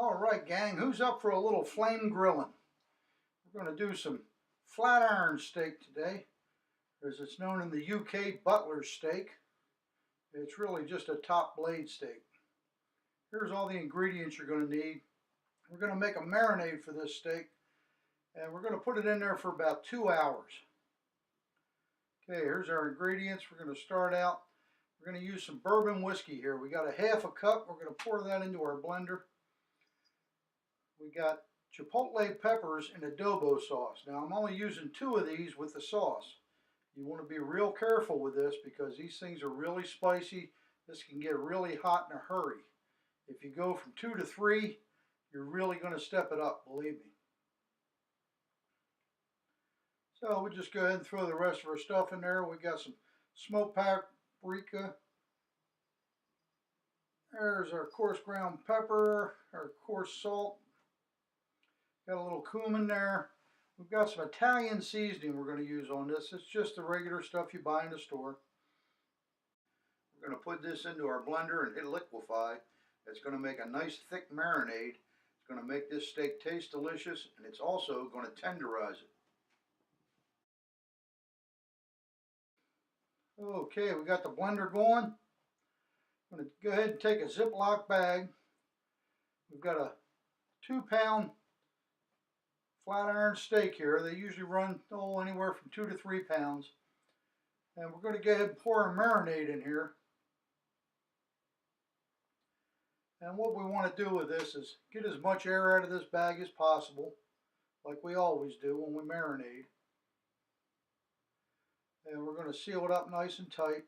All right, gang, who's up for a little flame grilling? We're going to do some flat iron steak today, as it's known in the UK, butler steak. It's really just a top blade steak. Here's all the ingredients you're going to need. We're going to make a marinade for this steak, and we're going to put it in there for about 2 hours. Okay, here's our ingredients. We're going to start out. We're going to use some bourbon whiskey here. We got a half a cup. We're going to pour that into our blender. We got chipotle peppers and adobo sauce. Now I'm only using 2 of these with the sauce. You want to be real careful with this because these things are really spicy. This can get really hot in a hurry. If you go from 2 to 3, you're really going to step it up, believe me. So we'll just go ahead and throw the rest of our stuff in there. We got some smoked paprika. There's our coarse ground pepper, our coarse salt. Got a little cumin there. We've got some Italian seasoning we're going to use on this. It's just the regular stuff you buy in the store. We're going to put this into our blender and hit liquefy. It's going to make a nice thick marinade. It's going to make this steak taste delicious, and it's also going to tenderize it. Okay, we got the blender going. I'm going to go ahead and take a Ziploc bag. We've got a 2-pound flat iron steak here. They usually run anywhere from 2 to 3 pounds. And we're going to go ahead and pour our marinade in here. And what we want to do with this is get as much air out of this bag as possible, like we always do when we marinate. And we're going to seal it up nice and tight.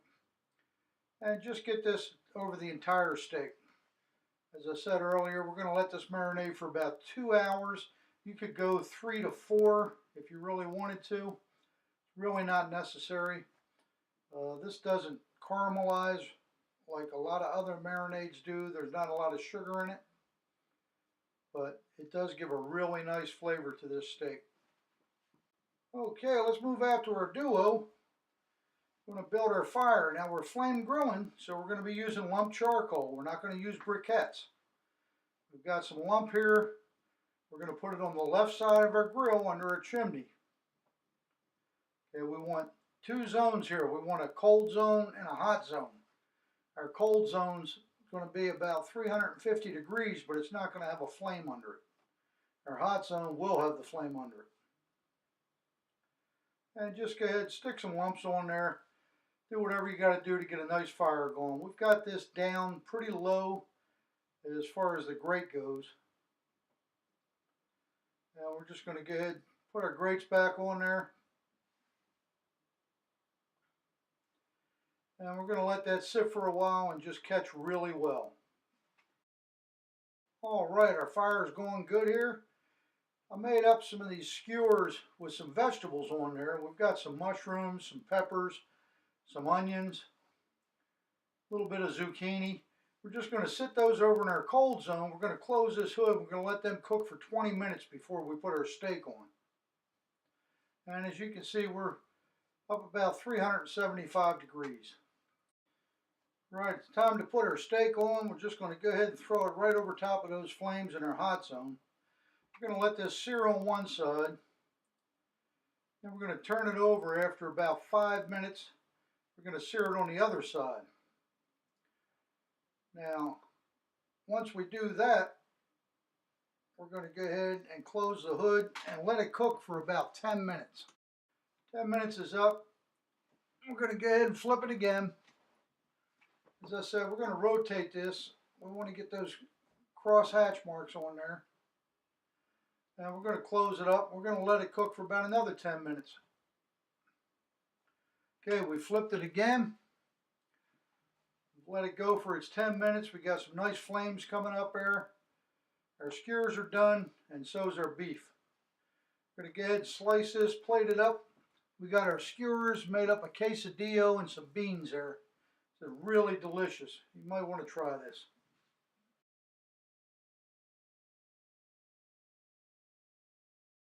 And just get this over the entire steak. As I said earlier, we're going to let this marinate for about 2 hours. You could go 3 to 4 if you really wanted to. It's really not necessary. This doesn't caramelize like a lot of other marinades do. There's not a lot of sugar in it. But it does give a really nice flavor to this steak. Okay, let's move out to our duo. We're going to build our fire. Now we're flame grilling, so we're going to be using lump charcoal. We're not going to use briquettes. We've got some lump here. We're going to put it on the left side of our grill under a chimney. Okay, we want 2 zones here. We want a cold zone and a hot zone. Our cold zone's going to be about 350 degrees, but it's not going to have a flame under it. Our hot zone will have the flame under it. And just go ahead and stick some lumps on there. Do whatever you got to do to get a nice fire going. We've got this down pretty low as far as the grate goes. Now we're just going to go ahead and put our grates back on there. And we're going to let that sit for a while and just catch really well. Alright, our fire is going good here. I made up some of these skewers with some vegetables on there. We've got some mushrooms, some peppers, some onions, a little bit of zucchini. We're just going to sit those over in our cold zone. We're going to close this hood. We're going to let them cook for 20 minutes before we put our steak on. And as you can see, we're up about 375 degrees. Right, it's time to put our steak on. We're just going to go ahead and throw it right over top of those flames in our hot zone. We're going to let this sear on one side. Then we're going to turn it over after about 5 minutes. We're going to sear it on the other side. Now, once we do that, we're going to go ahead and close the hood and let it cook for about 10 minutes. 10 minutes is up. We're going to go ahead and flip it again. As I said, we're going to rotate this. We want to get those cross hatch marks on there. And we're going to close it up. We're going to let it cook for about another 10 minutes. Okay, we flipped it again. Let it go for its 10 minutes. We got some nice flames coming up there. Our skewers are done, and so is our beef. We're going to go ahead and slice this, plate it up. We got our skewers, made up a quesadillo and some beans there. It's really delicious. You might want to try this.